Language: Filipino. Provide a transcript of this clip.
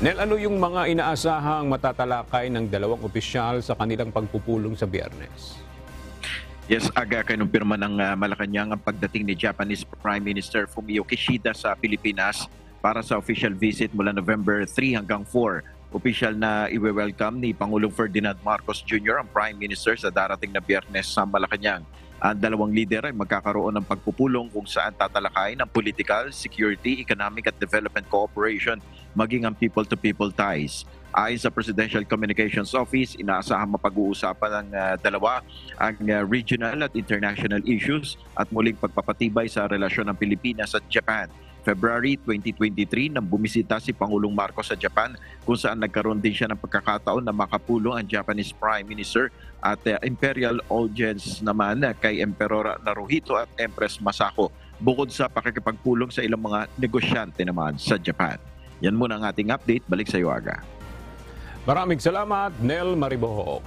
Nel, ano yung mga inaasahang matatalakay ng dalawang opisyal sa kanilang pagpupulong sa Biyernes? Yes, aga kinumpirma ng Malacanang ang pagdating ni Japanese Prime Minister Fumio Kishida sa Pilipinas para sa official visit mula November 3 hanggang 4. Opisyal na iwe-welcome ni Pangulong Ferdinand Marcos Jr. ang Prime Minister sa darating na Biyernes sa Malacanang. Ang dalawang lider ay magkakaroon ng pagpupulong kung saan tatalakayin ang political, security, economic at development cooperation, maging ang people-to-people ties. Ayon sa Presidential Communications Office, inaasahan mapag-uusapan ng dalawa ang regional at international issues at muling pagpapatibay sa relasyon ng Pilipinas at Japan. February 2023 nang bumisita si Pangulong Marcos sa Japan kung saan nagkaroon din siya ng pagkakataon na makapulong ang Japanese Prime Minister at Imperial Audience naman kay Emperor Naruhito at Empress Masako bukod sa pakikipagpulong sa ilang mga negosyante naman sa Japan. Yan muna ang ating update. Balik sa iyo, Aga. Maraming salamat, Nel Mariboho.